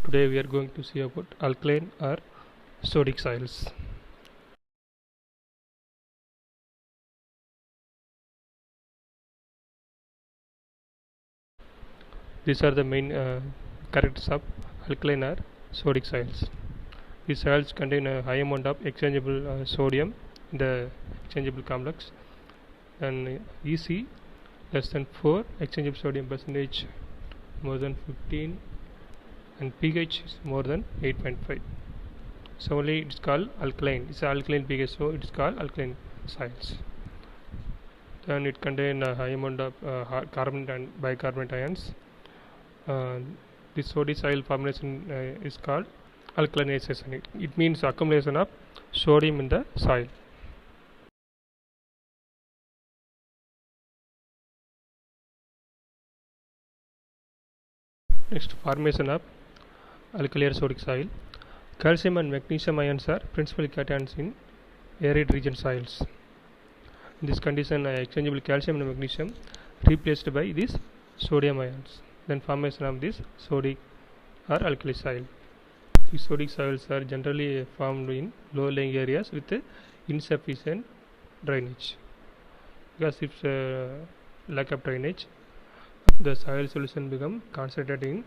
Today we are going to see about alkaline or sodic soils. These are the main characters of alkaline or sodic soils. These soils contain a high amount of exchangeable sodium in the exchangeable complex, and EC less than 4, exchangeable sodium percentage more than 15, and pH is more than 8.5. So only it's called alkaline. It's alkaline pH, so it's called alkaline soils. Then it contains a high amount of carbonate and bicarbonate ions. This sodic soil formation is called alkalinization. It means accumulation of sodium in the soil. Next, formation of alkali or sodic soil. Calcium and magnesium ions are principal cations in arid region soils. In this condition, exchangeable calcium and magnesium replaced by these sodium ions. Then formation of this sodic or alkali soil. These sodic soils are generally formed in low-lying areas with insufficient drainage. Because if lack of drainage, the soil solution become concentrated in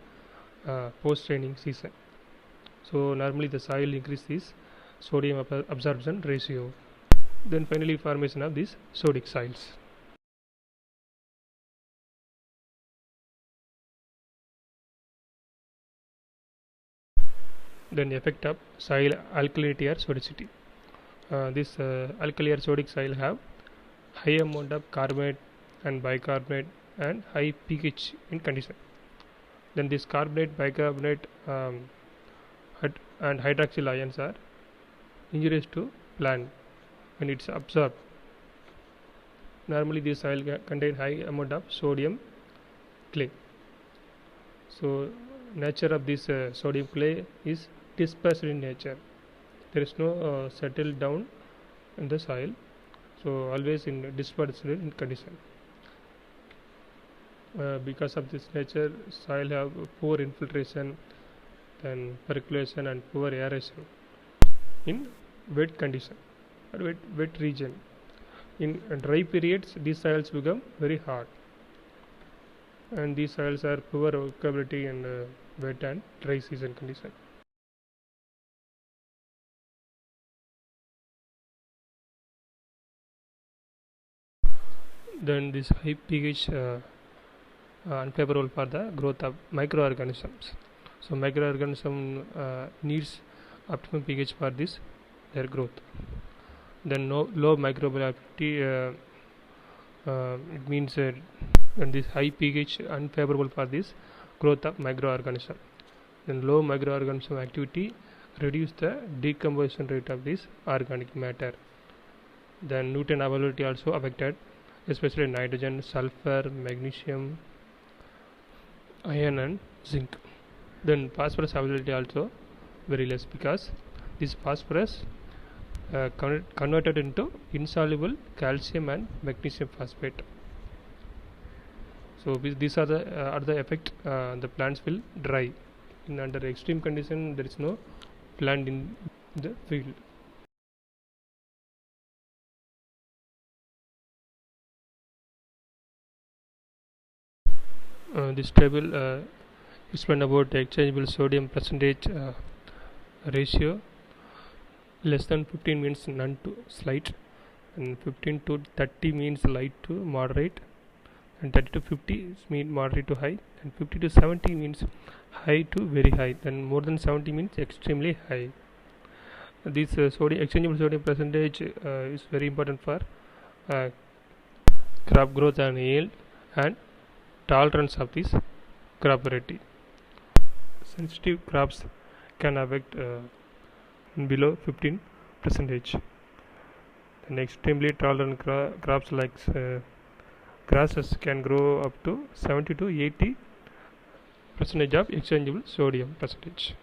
post-raining season. So normally the soil increases sodium absorption ratio. Then finally formation of these sodic soils. Then effect of soil alkalinity or sodicity. This alkali or sodic soil have high amount of carbonate and bicarbonate and high pH in condition. Then this carbonate, bicarbonate and hydroxyl ions are injurious to plant when it's absorbed. Normally this soil contain high amount of sodium clay. So nature of this sodium clay is dispersed in nature. There is no settled down in the soil, so always in dispersed in condition. Because of this nature, soil have poor infiltration, then percolation and poor aeration in wet condition or wet region. In dry periods, these soils become very hard, and these soils are poor workability in wet and dry season condition. Then this high pH unfavorable for the growth of microorganisms. So microorganism needs optimum pH for this their growth. Then low microbial activity, it means when this high pH unfavorable for this growth of microorganism. Then low microorganism activity reduce the decomposition rate of this organic matter. Then nutrient availability also affected, especially nitrogen, sulfur, magnesium, iron and zinc. Then phosphorus availability also very less, because this phosphorus converted into insoluble calcium and magnesium phosphate. So these are the effect. The plants will dry. In under extreme condition, there is no plant in the field. This table explain about the exchangeable sodium percentage ratio. Less than 15 means none to slight, and 15 to 30 means light to moderate, and 30 to 50 means moderate to high, and 50 to 70 means high to very high, then more than 70 means extremely high. This exchangeable sodium percentage is very important for crop growth and yield and tolerance of this crop variety. Sensitive crops can affect below 15 percentage. Then extremely tolerant crops like grasses can grow up to 70 to 80 percentage of exchangeable sodium percentage.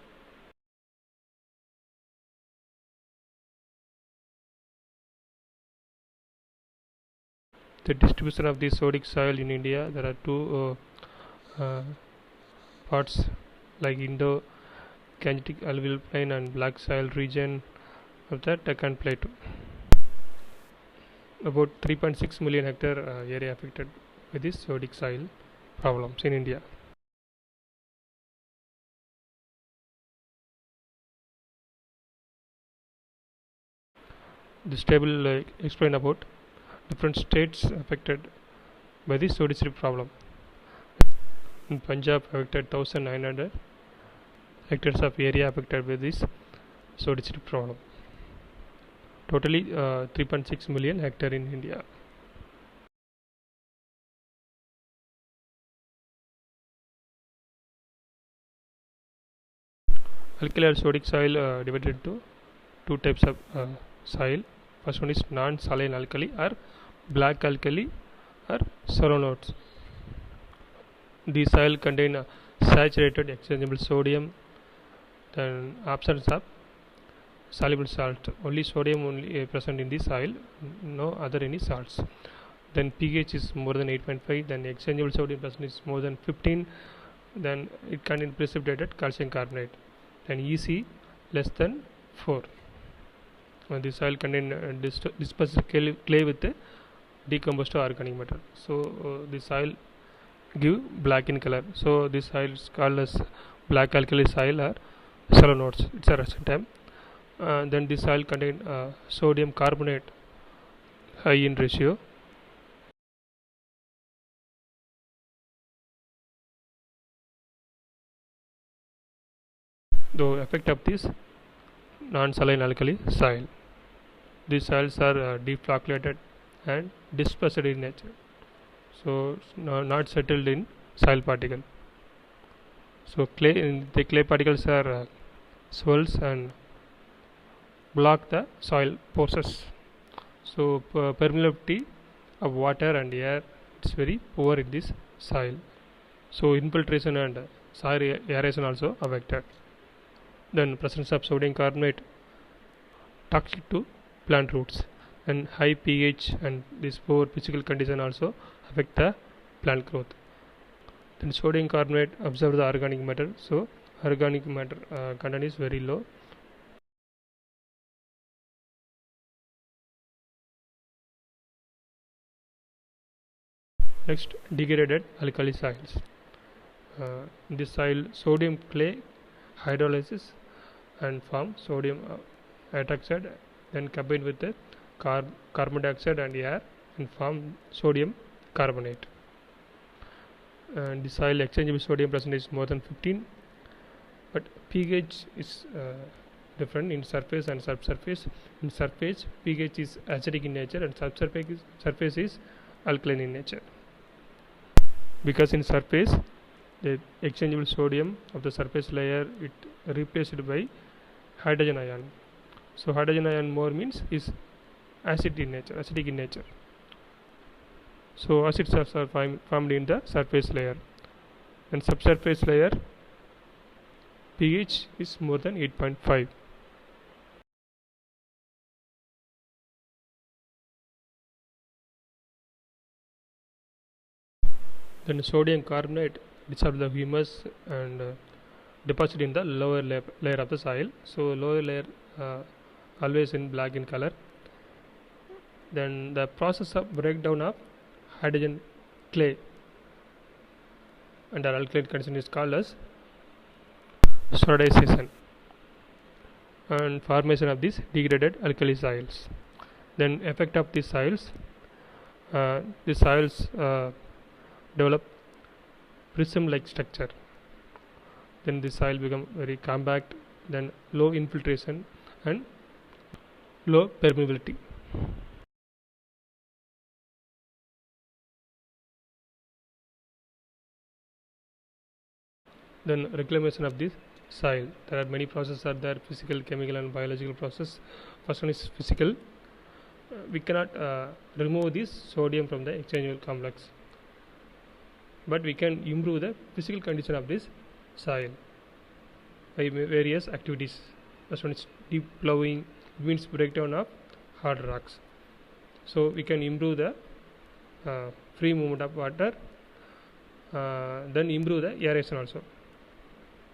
The distribution of the sodic soil in India, there are two parts like Indo Gangetic alluvial plain and black soil region of the Deccan Plateau. About 3.6 million hectare area affected by this sodic soil problems in India. This table explain about different states affected by this sodicity problem. In Punjab affected 1900 hectares of area affected by this sodicity problem. Totally 3.6 million hectare in India. Alkali or sodic soil divided into two types of soil. First one is non-saline alkali or black alkali or soil nodes. The soil contain saturated exchangeable sodium, then absence of soluble salt. Only sodium only present in the soil, no other any salts. Then pH is more than 8.5. Then exchangeable sodium present is more than 15. Then it contains precipitated calcium carbonate. Then EC less than 4. The soil contain dispersed clay with a decomposed organic matter. So the soil give black in color. So this soil is called as black alkali soil or shallow nodes. It's a recent time. Then this soil contain sodium carbonate high in ratio. The effect of this non-saline alkali soil. These soils are deflocculated and dispersed in nature, so not settled in soil particle. So the clay particles are swells and block the soil pores. So permeability of water and air is very poor in this soil. So infiltration and soil aeration also affected. Then presence of sodium carbonate toxic to plant roots, and high pH and this poor physical condition also affect the plant growth. Then sodium carbonate absorb the organic matter, so organic matter content is very low. Next, degraded alkali soils. In this soil, sodium clay hydrolysis and form sodium hydroxide, then combined with the carbon dioxide and air and form sodium carbonate. And the soil exchangeable sodium percentage is more than 15, but pH is different in surface and subsurface. In surface, pH is acidic in nature, and surface is alkaline in nature. Because in surface, the exchangeable sodium of the surface layer it replaced by hydrogen ion. So hydrogen ion more means is acidic in nature. So acids are formed in the surface layer, and subsurface layer pH is more than 8.5. Then sodium carbonate dissolve the humus and deposit in the lower layer of the soil. So lower layer always in black in color. Then the process of breakdown of hydrogen clay under alkaline condition is called as sodization and formation of these degraded alkali soils. Then effect of these soils, develop prism like structure. Then the soil become very compact, then low infiltration and low permeability. Then reclamation of this soil. There are many processes are there: physical, chemical and biological process. First one is physical. We cannot remove this sodium from the exchangeable complex, but we can improve the physical condition of this soil by various activities. First one is deep plowing, means breakdown of hard rocks. So we can improve the free movement of water, then improve the aeration also.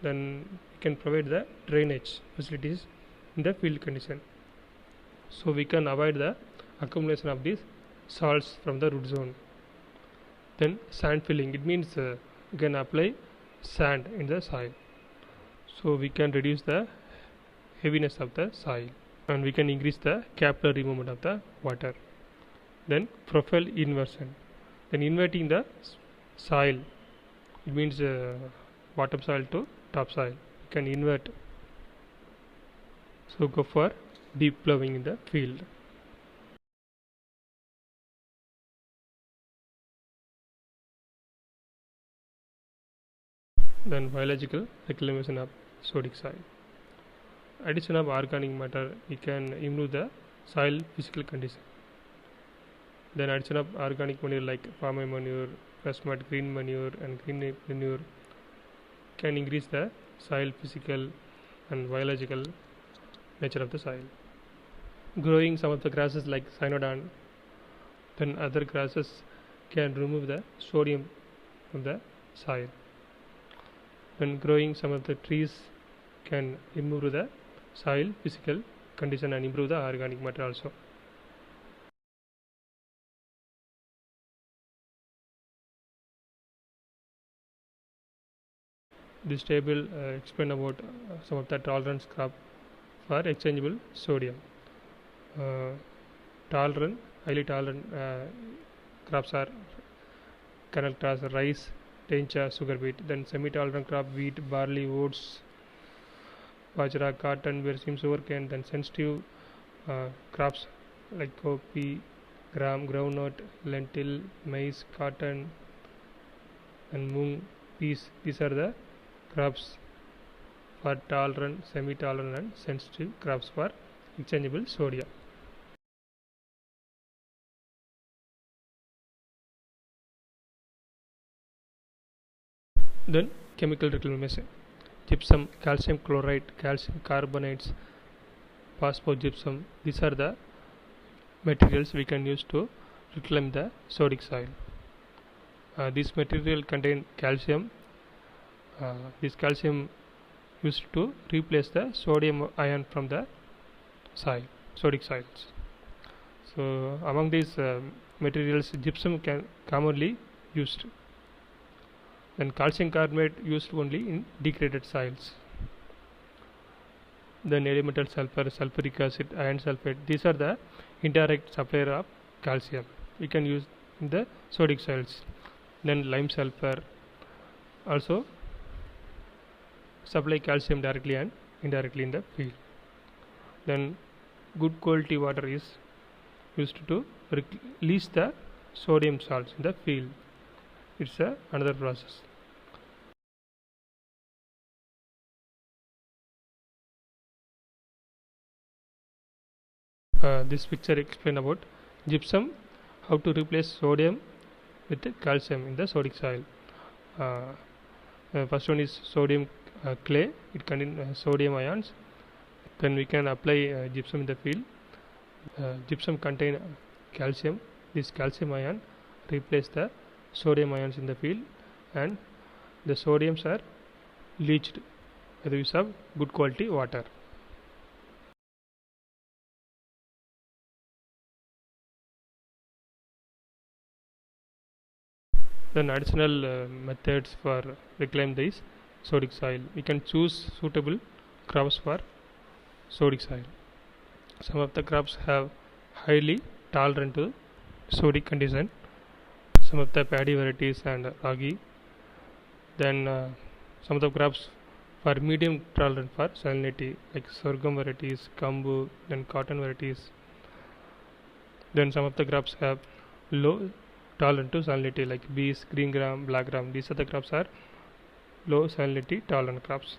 then we can provide the drainage facilities in the field condition, so we can avoid the accumulation of these salts from the root zone. Then sand filling, it means we can apply sand in the soil, so we can reduce the heaviness of the soil and we can increase the capillary movement of the water. Then profile inversion, then inverting the soil, it means bottom soil to top soil, we can invert, so go for deep plowing in the field. Then biological reclamation of sodic soil, addition of organic matter, we can improve the soil physical condition. Then addition of organic manure like farm manure, fresh mud, green manure and green manure can increase the soil physical and biological nature of the soil. Growing some of the grasses like cynodon, then other grasses can remove the sodium from the soil. When growing some of the trees can improve the soil physical condition and improve the organic matter also. This table explain about some of the tolerance crop for exchangeable sodium. Highly tolerant crops are canal rice, tencha, sugar beet. Then semi-tolerant crop wheat, barley, oats, bajra, cotton, bersim, sugarcane. Then sensitive crops like coffee, gram, groundnut, lentil, maize, cotton, and mung, peas. These are the crops for tolerant, semi-tolerant and sensitive crops for exchangeable sodium. Then chemical reclamation, gypsum, calcium chloride, calcium carbonates, phosphogypsum, these are the materials we can use to reclaim the sodic soil. This material contain calcium. This calcium used to replace the sodium ion from the soil, sodic soils. So among these materials, gypsum can commonly used. Then calcium carbonate used only in degraded soils. Then elemental sulfur, sulfuric acid, iron sulfate, these are the indirect supplier of calcium, we can use in the sodic soils. Then lime sulfur also supply calcium directly and indirectly in the field. Then good quality water is used to release the sodium salts in the field. It's another process. This picture explain about gypsum, how to replace sodium with calcium in the sodic soil. First one is sodium clay, it contains sodium ions. Then we can apply gypsum in the field. Gypsum contain calcium, this calcium ion replace the sodium ions in the field and the sodiums are leached with the use of good quality water. Then additional methods for reclaim this sodic soil, we can choose suitable crops for sodic soil. Some of the crops have highly tolerant to sodic condition, some of the paddy varieties and ragi. Then some of the crops for medium tolerant for salinity like sorghum varieties, kambu, then cotton varieties. Then some of the crops have low tolerant to salinity like bees, green gram, black gram. These are the crops are low salinity tolerant crops.